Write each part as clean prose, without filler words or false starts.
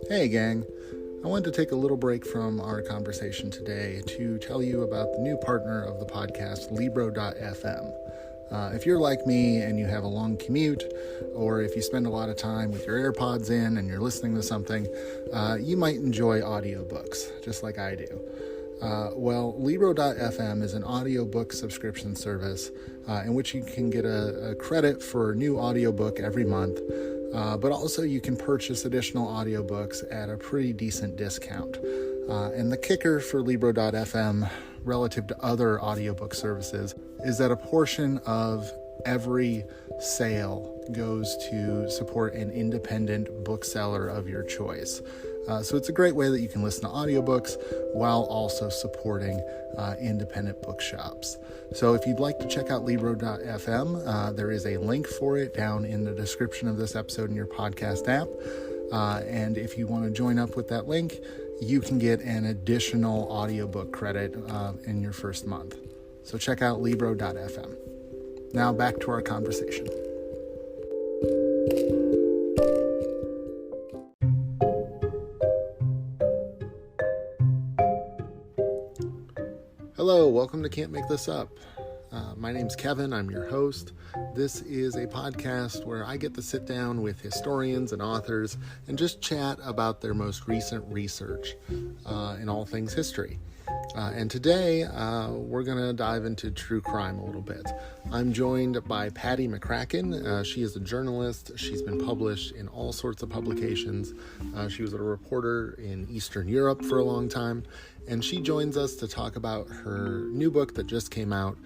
Hey gang, I wanted to take a little break from our conversation today to tell you about the new partner of the podcast, Libro.fm. If you're like me and you have a long commute, or if you spend a lot of time with your AirPods in and you're listening to something, you might enjoy audiobooks, just like I do. Libro.fm is an audiobook subscription service in which you can get a credit for a new audiobook every month, but also you can purchase additional audiobooks at a pretty decent discount. And the kicker for Libro.fm relative to other audiobook services is that a portion of every sale goes to support an independent bookseller of your choice. So it's a great way that you can listen to audiobooks while also supporting independent bookshops. So if you'd like to check out Libro.fm, there is a link for it down in the description of this episode in your podcast app. And if you want to join up with that link, you can get an additional audiobook credit in your first month. So check out Libro.fm. Now back to our conversation. Hello, welcome to Can't Make This Up. My name's Kevin, I'm your host. This is a podcast where I get to sit down with historians and authors and just chat about their most recent research in all things history. And today, we're going to dive into true crime a little bit. I'm joined by Patti McCracken. She is a journalist. She's been published in all sorts of publications. She was a reporter in Eastern Europe for a long time. And she joins us to talk about her new book that just came out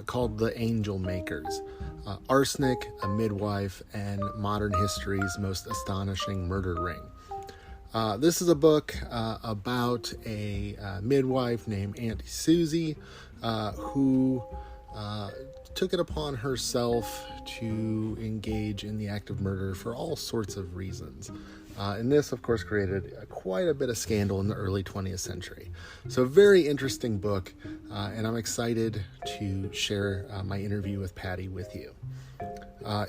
called The Angel Makers, Arsenic, a Midwife, and Modern History's Most Astonishing Murder Ring. This is a book about a midwife named Auntie Suzy who took it upon herself to engage in the act of murder for all sorts of reasons. And this, of course, created quite a bit of scandal in the early 20th century. So a very interesting book, and I'm excited to share my interview with Patti with you.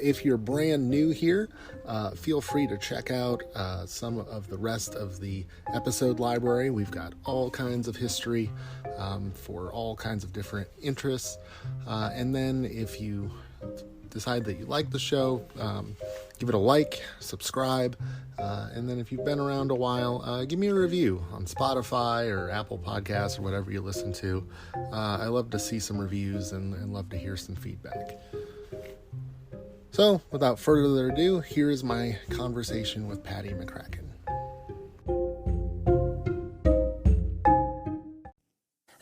If you're brand new here, feel free to check out some of the rest of the episode library. We've got all kinds of history for all kinds of different interests. And then if you decide that you like the show, give it a like, subscribe, and then if you've been around a while, give me a review on Spotify or Apple Podcasts or whatever you listen to. I love to see some reviews and love to hear some feedback. So, without further ado, here is my conversation with Patti McCracken.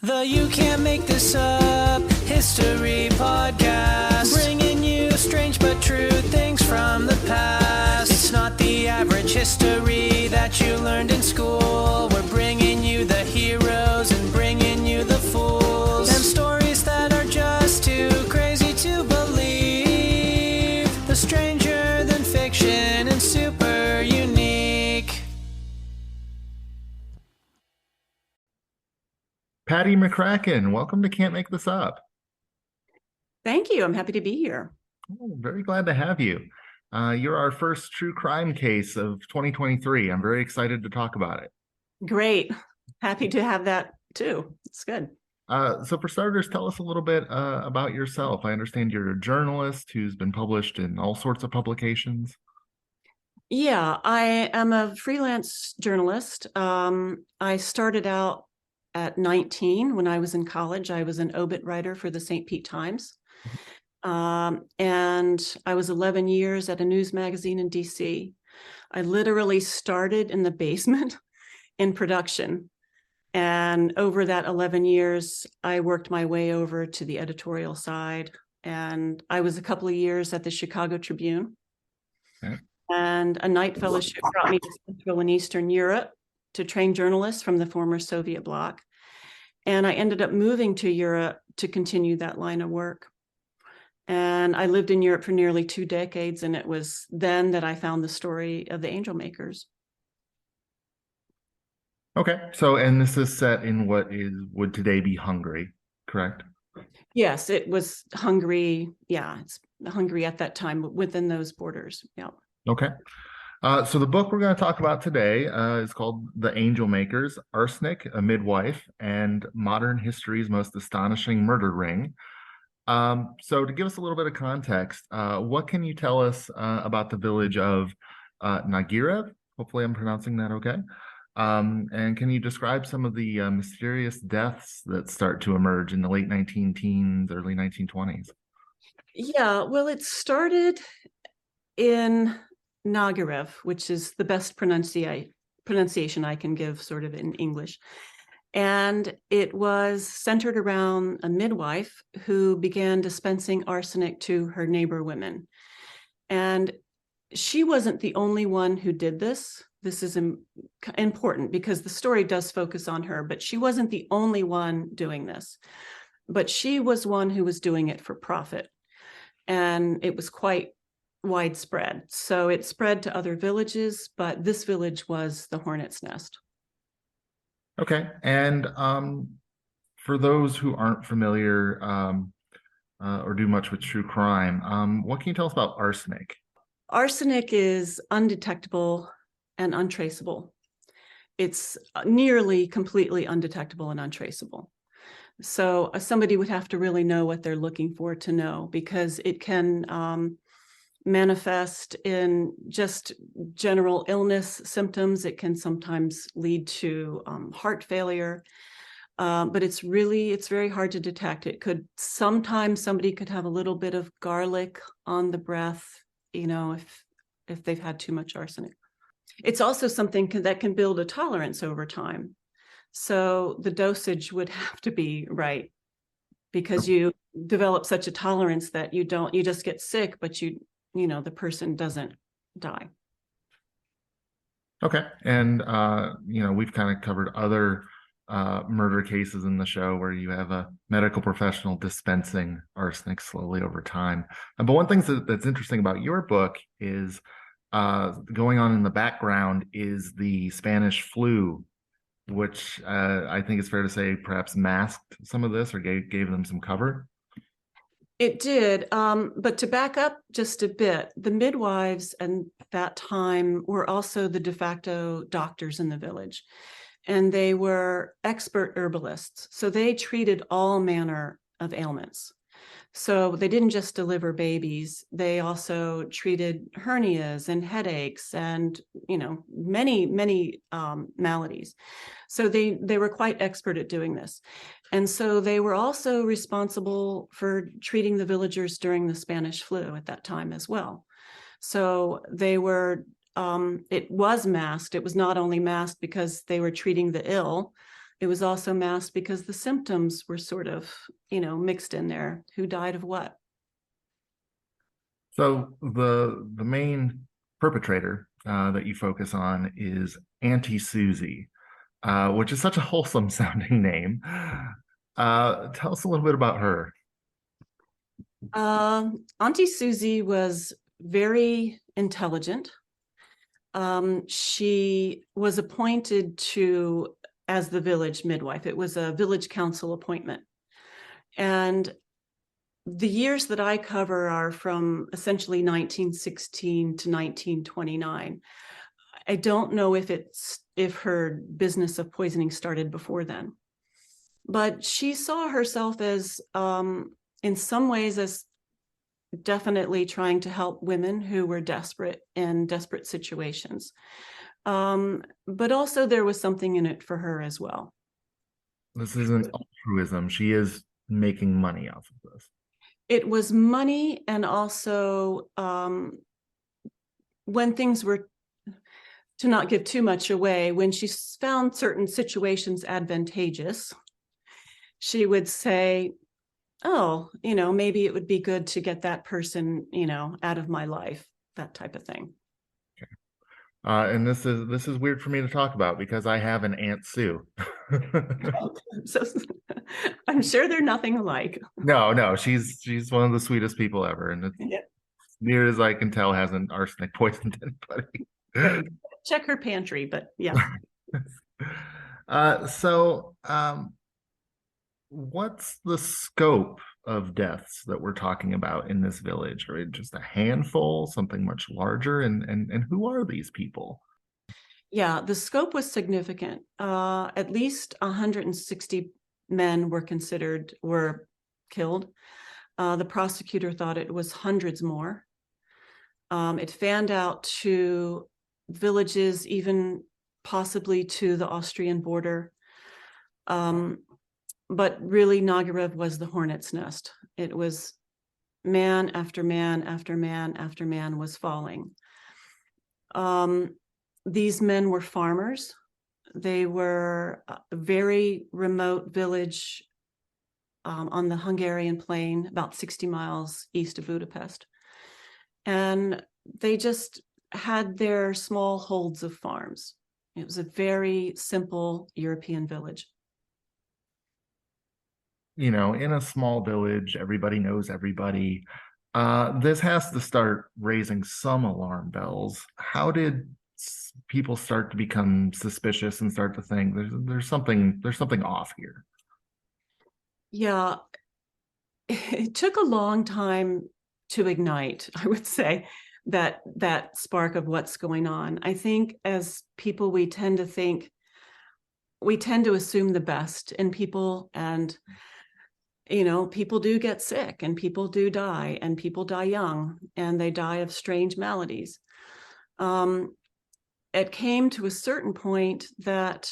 The You Can't Make This Up History Podcast, bringing you strange but true things from the past. It's not the average history that you learned in school. We're bringing you the heroes and bringing you the fools, and stories that are just too crazy to believe. The stranger than fiction and super unique. Patti McCracken, welcome to Can't Make This Up. Thank you. I'm happy to be here. Oh, very glad to have you. You're our first true crime case of 2023. I'm very excited to talk about it. Great. Happy to have that too. It's good. So for starters, tell us a little bit about yourself. I understand you're a journalist who's been published in all sorts of publications. Yeah, I am a freelance journalist. I started out at 19 when I was in college. I was an obit writer for the St. Pete Times. And I was 11 years at a news magazine in DC. I literally started in the basement in production. And over that 11 years, I worked my way over to the editorial side. And I was a couple of years at the Chicago Tribune. Okay. And a night fellowship brought me to Central and Eastern Europe to train journalists from the former Soviet bloc. And I ended up moving to Europe to continue that line of work. And I lived in Europe for nearly 2 decades. And it was then that I found the story of the Angel Makers. Okay. So, and this is set in what would today be Hungary, correct? Yes, it was Hungary. Yeah, it's Hungary at that time within those borders. Yeah. Okay. So the book we're going to talk about today is called The Angel Makers, Arsenic, a Midwife, and Modern History's Most Astonishing Murder Ring. So to give us a little bit of context, what can you tell us about the village of Nagyrev? Hopefully I'm pronouncing that okay. And can you describe some of the mysterious deaths that start to emerge in the late 19 teens, early 1920s? Yeah, well, it started in Nagyrev, which is the best pronunciation I can give sort of in English. And it was centered around a midwife who began dispensing arsenic to her neighbor women. And she wasn't the only one who did this. This is important because the story does focus on her, but she wasn't the only one doing this. But she was one who was doing it for profit. And it was quite widespread. So it spread to other villages, but this village was the hornet's nest. Okay. And for those who aren't familiar or do much with true crime, what can you tell us about arsenic? Arsenic is undetectable and untraceable. It's nearly completely undetectable and untraceable. So somebody would have to really know what they're looking for to know, because it can manifest in just general illness symptoms. It can sometimes lead to heart failure, but it's very hard to detect. It could sometimes somebody could have a little bit of garlic on the breath, if they've had too much arsenic. It's also something that can build a tolerance over time. So the dosage would have to be right, because you develop such a tolerance that you just get sick, but the person doesn't die. Okay. And, we've kind of covered other murder cases in the show where you have a medical professional dispensing arsenic slowly over time. But one thing that's interesting about your book is going on in the background is the Spanish flu, which I think it's fair to say perhaps masked some of this or gave them some cover. It did, but to back up just a bit, the midwives at that time were also the de facto doctors in the village, and they were expert herbalists. So they treated all manner of ailments. So they didn't just deliver babies, they also treated hernias and headaches and, many maladies. So they were quite expert at doing this. And so they were also responsible for treating the villagers during the Spanish flu at that time as well. So they were, it was masked. It was not only masked because they were treating the ill, it was also masked because the symptoms were sort of, mixed in there. Who died of what? So the main perpetrator that you focus on is Auntie Suzy, which is such a wholesome sounding name. Tell us a little bit about her. Auntie Suzy was very intelligent. She was appointed as the village midwife. It was a village council appointment. And the years that I cover are from essentially 1916 to 1929. I don't know if her business of poisoning started before then, but she saw herself as, in some ways, as definitely trying to help women who were desperate in desperate situations. But also there was something in it for her as well. This isn't altruism. She is making money off of this. It was money, and also when things were, to not give too much away, when she found certain situations advantageous, she would say, oh, maybe it would be good to get that person, out of my life, that type of thing. Okay. And this is weird for me to talk about because I have an Aunt Sue. So I'm sure they're nothing alike. No, she's one of the sweetest people ever, and it's, near as I can tell, hasn't arsenic poisoned anybody. Right. Check her pantry, but yeah. So what's the scope of deaths that we're talking about in this village? Or just a handful, something much larger? And who are these people? Yeah, the scope was significant. At least 160 men were killed. The prosecutor thought it was hundreds more. It fanned out to villages, even possibly to the Austrian border. But really, Nagyrev was the hornet's nest. It was man after man after man after man was falling. These men were farmers. They were a very remote village on the Hungarian plain, about 60 miles east of Budapest. And they just had their small holds of farms. It was a very simple European village. You know, in a small village, everybody knows everybody. This has to start raising some alarm bells. How did people start to become suspicious and start to think there's something off here? Yeah, it took a long time to ignite, I would say, that spark of what's going on. I think as people, we tend to assume the best in people, and people do get sick and people do die, and people die young and they die of strange maladies. It came to a certain point that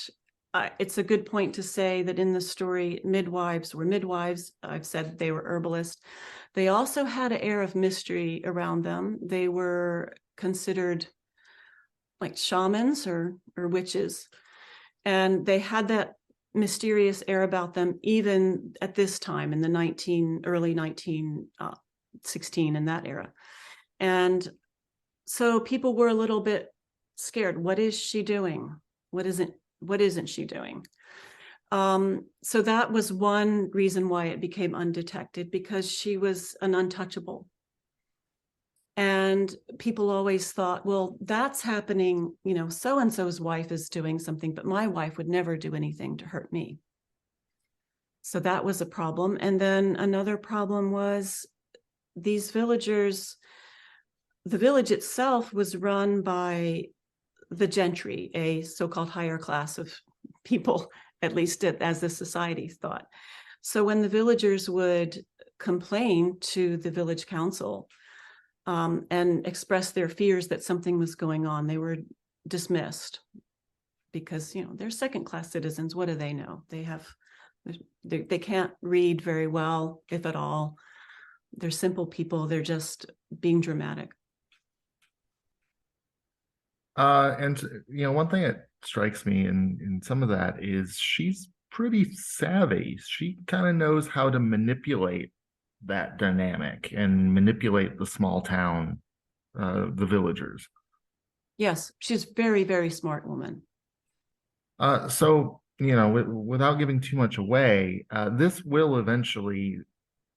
it's a good point to say that in the story, midwives were midwives. I've said they were herbalists. They also had an air of mystery around them. They were considered like shamans or witches. And they had that mysterious air about them, even at this time in the early 1916, in that era. And so people were a little bit scared. What is she doing? What isn't she doing? So that was one reason why it became undetected, because she was an untouchable. And people always thought, well, that's happening, so-and-so's wife is doing something, but my wife would never do anything to hurt me. So that was a problem. And then another problem was these villagers, the village itself was run by the gentry, a so-called higher class of people, at least as the society thought. So when the villagers would complain to the village council and express their fears that something was going on, they were dismissed because, they're second-class citizens. What do they know? They can't read very well, if at all. They're simple people. They're just being dramatic. And one thing that strikes me in some of that is she's pretty savvy. She kind of knows how to manipulate that dynamic and manipulate the small town, the villagers. Yes, she's a very, very smart woman. So, without giving too much away, this will eventually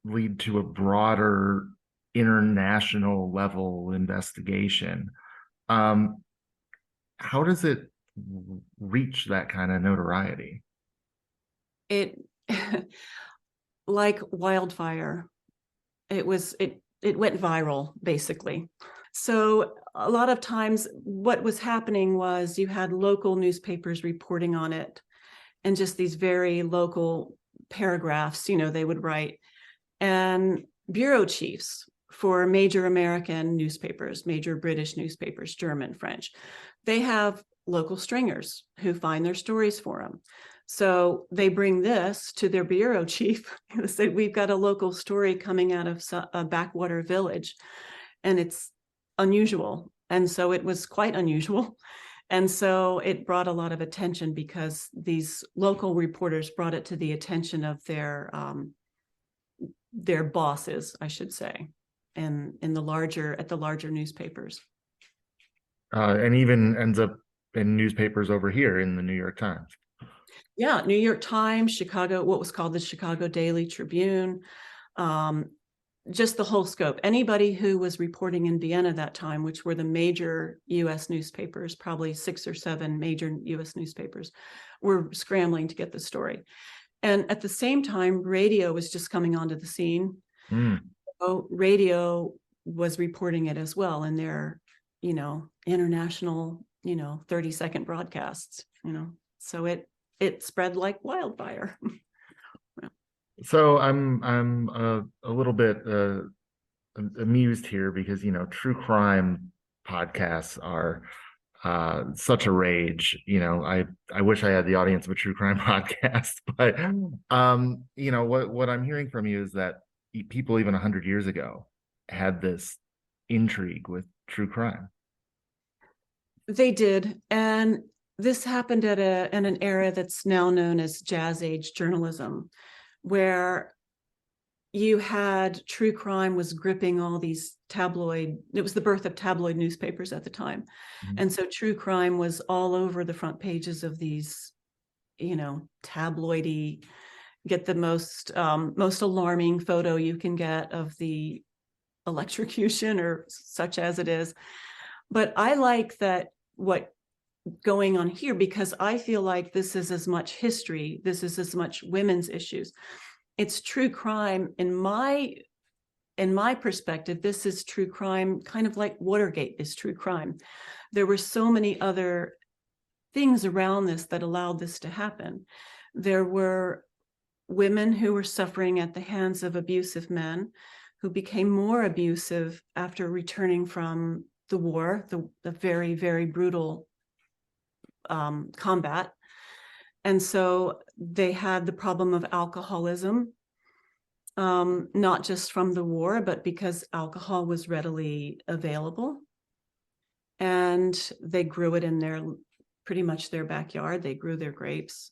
lead to a broader international level investigation. How does it reach that kind of notoriety? It like wildfire. It went viral, basically. So a lot of times what was happening was you had local newspapers reporting on it, and just these very local paragraphs, they would write. And bureau chiefs for major American newspapers, major British newspapers, German, French, they have local stringers who find their stories for them. So they bring this to their bureau chief and say, we've got a local story coming out of a backwater village, and it's unusual. And so it was quite unusual. And so it brought a lot of attention because these local reporters brought it to the attention of their bosses, I should say, and at the larger newspapers. And even ends up in newspapers over here in the New York Times. Yeah, New York Times, Chicago, what was called the Chicago Daily Tribune, just the whole scope. Anybody who was reporting in Vienna that time, which were the major U.S. newspapers, probably 6 or 7 major U.S. newspapers, were scrambling to get the story. And at the same time, radio was just coming onto the scene. So radio was reporting it as well in their, international, 30-second broadcasts, so it spread like wildfire. So I'm a little bit amused here because true crime podcasts are such a rage. I wish I had the audience of a true crime podcast, but what I'm hearing from you is that people even 100 years ago had this intrigue with true crime. They did, and this happened at an era that's now known as Jazz Age journalism, where you had true crime was gripping all these it was the birth of tabloid newspapers at the time. And so true crime was all over the front pages of these, tabloidy, get the most alarming photo you can get of the electrocution or such as it is. But I like that what going on here, because I feel like this is as much history, this is as much women's issues. It's true crime in my perspective. This is true crime, kind of like Watergate is true crime. There were so many other things around this that allowed this to happen. There were women who were suffering at the hands of abusive men, who became more abusive after returning from the war, the very, very brutal combat. And so they had the problem of alcoholism, not just from the war, but because alcohol was readily available. And they grew it in pretty much their backyard. They grew their grapes.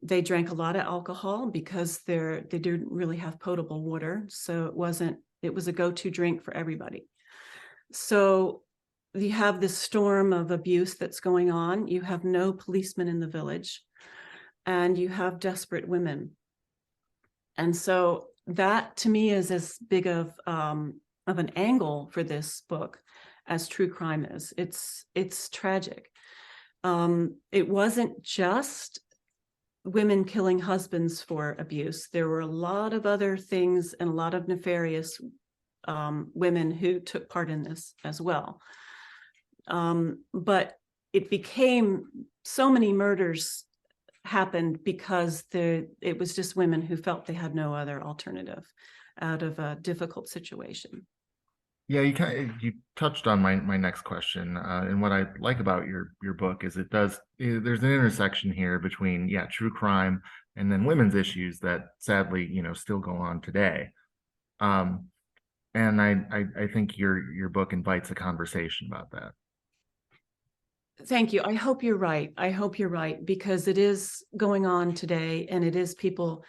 They drank a lot of alcohol because they didn't really have potable water. So it was a go-to drink for everybody. So you have this storm of abuse that's going on. You have no policemen in the village, and you have desperate women. And so that to me is as big of an angle for this book as true crime is. It's tragic. It wasn't just women killing husbands for abuse. There were a lot of other things and a lot of nefarious women who took part in this as well. But it became so many murders happened because it was just women who felt they had no other alternative out of a difficult situation. Yeah, you touched on my next question, and what I like about your book is there's an intersection here between true crime and then women's issues that sadly still go on today. And I think your book invites a conversation about that. Thank you. I hope you're right. I hope you're right, because it is going on today, and it is people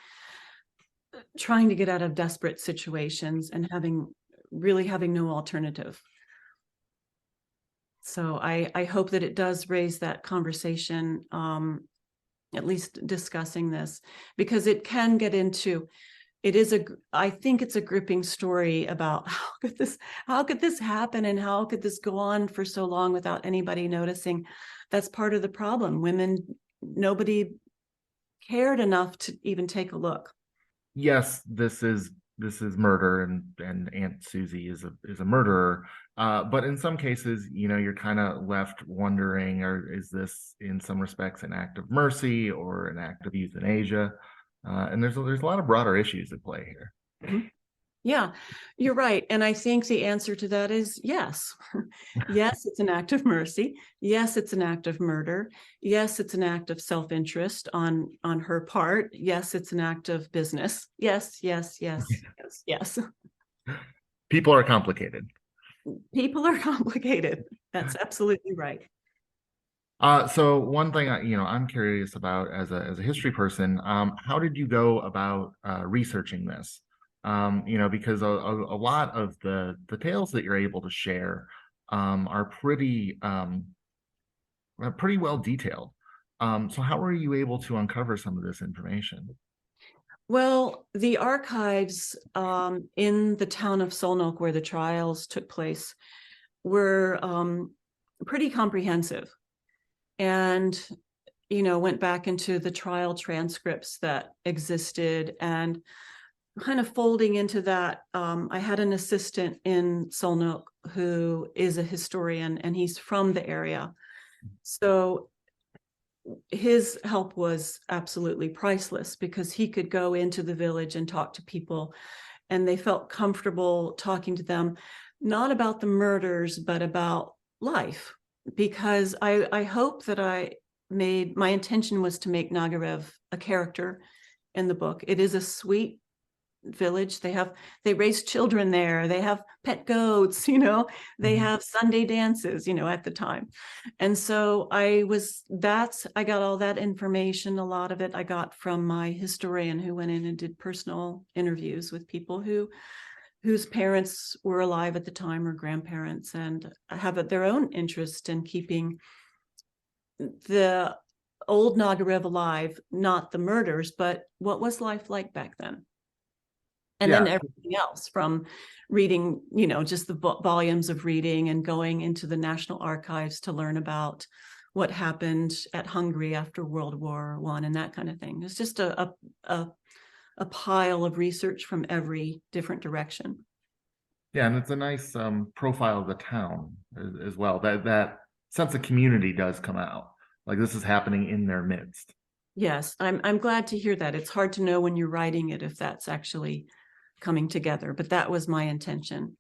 trying to get out of desperate situations and having no alternative. So I hope that it does raise that conversation, at least discussing this, because it can get into, I think it's a gripping story about how could this happen, and how could this go on for so long without anybody noticing. That's part of the problem. Nobody cared enough to even take a look. Yes, this is murder, and Aunt Suzy is a murderer. But in some cases, you're kind of left wondering, is this in some respects an act of mercy or an act of euthanasia? And there's a lot of broader issues at play here. Mm-hmm. Yeah, you're right. And I think the answer to that is yes. Yes, it's an act of mercy. Yes, it's an act of murder. Yes, it's an act of self-interest on her part. Yes, it's an act of business. Yes, yes, yes, yes, yes. People are complicated. People are complicated. That's absolutely right. So one thing I'm curious about as a history person, how did you go about researching this? Because a lot of the tales that you're able to share are pretty well detailed. So how were you able to uncover some of this information? Well, the archives in the town of Szolnok, where the trials took place, were pretty comprehensive. And, went back into the trial transcripts that existed and kind of folding into that. I had an assistant in Solnok who is a historian, and he's from the area. So his help was absolutely priceless, because he could go into the village and talk to people, and they felt comfortable talking to them, not about the murders, but about life. Because I hope that my intention was to make Nagyrev a character in the book. It is a sweet village. They raise children there. They have pet goats, they have Sunday dances, at the time. And so I got all that information. A lot of it I got from my historian, who went in and did personal interviews with people whose parents were alive at the time, or grandparents, and have their own interest in keeping the old Nagyrev alive, not the murders, but what was life like back then. And then everything else, from reading, just the volumes of reading, and going into the National Archives to learn about what happened at Hungary after World War I and that kind of thing. It's just a pile of research from every different direction. Yeah, and it's a nice profile of the town as well. That sense of community does come out. Like, this is happening in their midst. Yes, I'm glad to hear that. It's hard to know when you're writing it if that's actually coming together, but that was my intention.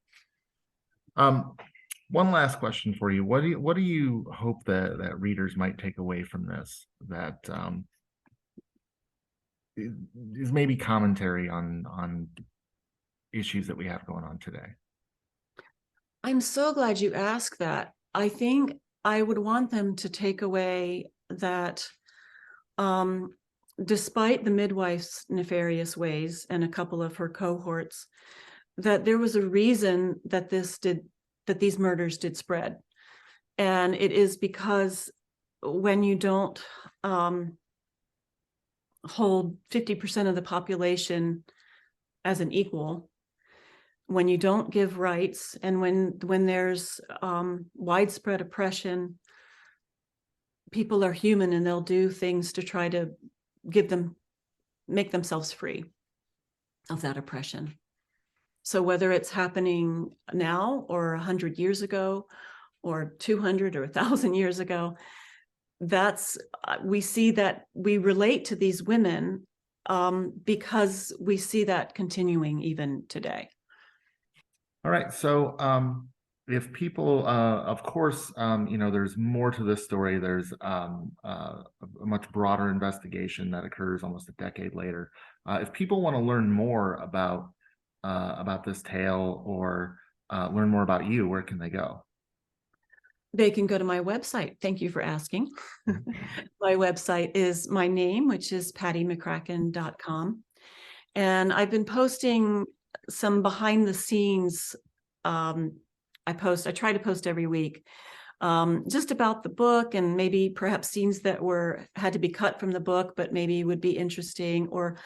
One last question for you. What do you hope that readers might take away from this, that is maybe commentary on issues that we have going on today? I'm so glad you asked that. I think I would want them to take away that despite the midwife's nefarious ways and a couple of her cohorts, that there was a reason that these murders did spread. And it is because when you don't hold 50% of the population as an equal, when you don't give rights, and when there's widespread oppression, people are human, and they'll do things to try to make themselves free of that oppression. So whether it's happening now, or 100 years ago, or 200 or 1,000 years ago, we see that we relate to these women because we see that continuing even today. All right. So if people, of course, there's more to this story. There's a much broader investigation that occurs almost a decade later. If people want to learn more about this tale, or learn more about you, where can they go? They can go to my website. Thank you for asking. My website is my name, which is pattymccracken.com. And I've been posting some behind the scenes. I try to post every week, just about the book, and maybe perhaps scenes that had to be cut from the book, but maybe would be interesting, or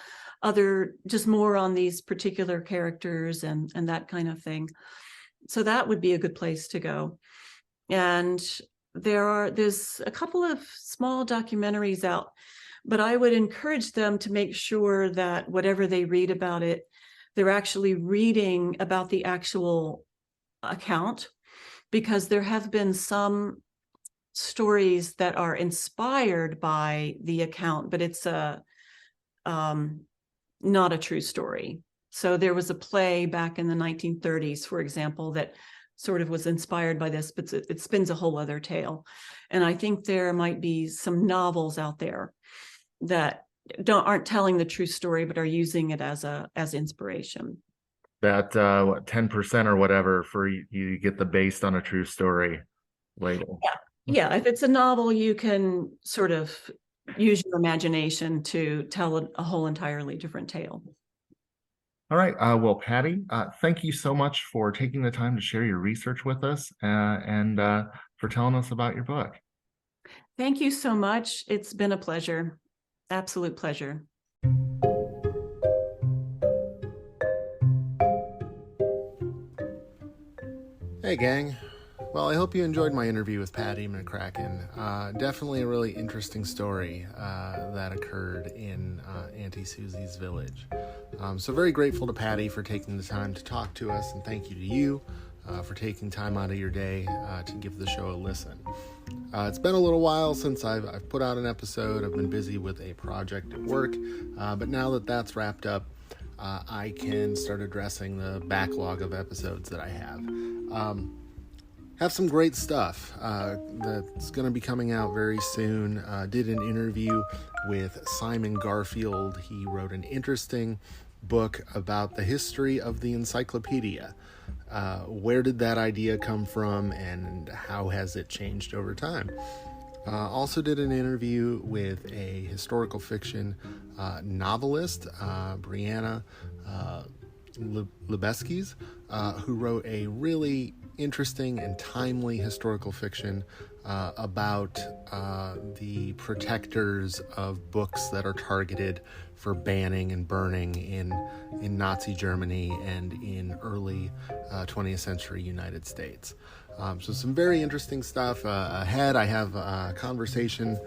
just more on these particular characters and that kind of thing. So that would be a good place to go. And there's a couple of small documentaries out, but I would encourage them to make sure that whatever they read about it, they're actually reading about the actual account, because there have been some stories that are inspired by the account, but it's not a true story. So there was a play back in the 1930s, for example, that sort of was inspired by this, but it spins a whole other tale. And I think there might be some novels out there that aren't telling the true story, but are using it as inspiration. That 10% or whatever for you get the based on a true story label. Yeah. If it's a novel, you can sort of use your imagination to tell a whole entirely different tale. All right. Well, Patti, thank you so much for taking the time to share your research with us, and for telling us about your book. Thank you so much. It's been a pleasure. Absolute pleasure. Hey, gang. Well, I hope you enjoyed my interview with Patti McCracken. Definitely a really interesting story that occurred in Auntie Suzy's village. So very grateful to Patti for taking the time to talk to us, and thank you to you for taking time out of your day to give the show a listen. It's been a little while since I've put out an episode. I've been busy with a project at work, but now that that's wrapped up, I can start addressing the backlog of episodes that I have some great stuff that's going to be coming out very soon. Did an interview with Simon Garfield. He wrote an interesting book about the history of the encyclopedia. Where did that idea come from, and how has it changed over time? Also did an interview with a historical fiction novelist, Brianna Lebeskis, who wrote a really interesting and timely historical fiction about the protectors of books that are targeted for banning and burning in Nazi Germany and in early 20th century United States. So some very interesting stuff ahead. I have a conversation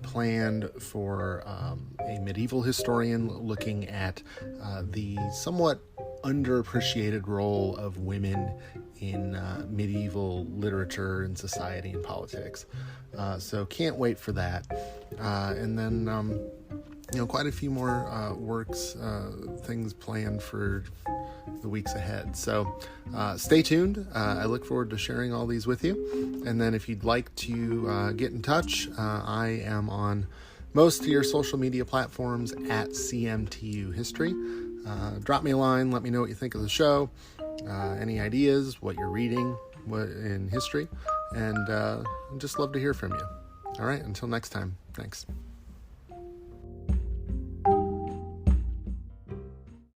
planned for a medieval historian looking at the somewhat underappreciated role of women in medieval literature and society and politics. So can't wait for that. And then, quite a few more things planned for the weeks ahead. So stay tuned. I look forward to sharing all these with you. And then if you'd like to get in touch, I am on most of your social media platforms at CMTU History. Drop me a line. Let me know what you think of the show. Any ideas, what you're reading in history. And just love to hear from you. All right, until next time. Thanks.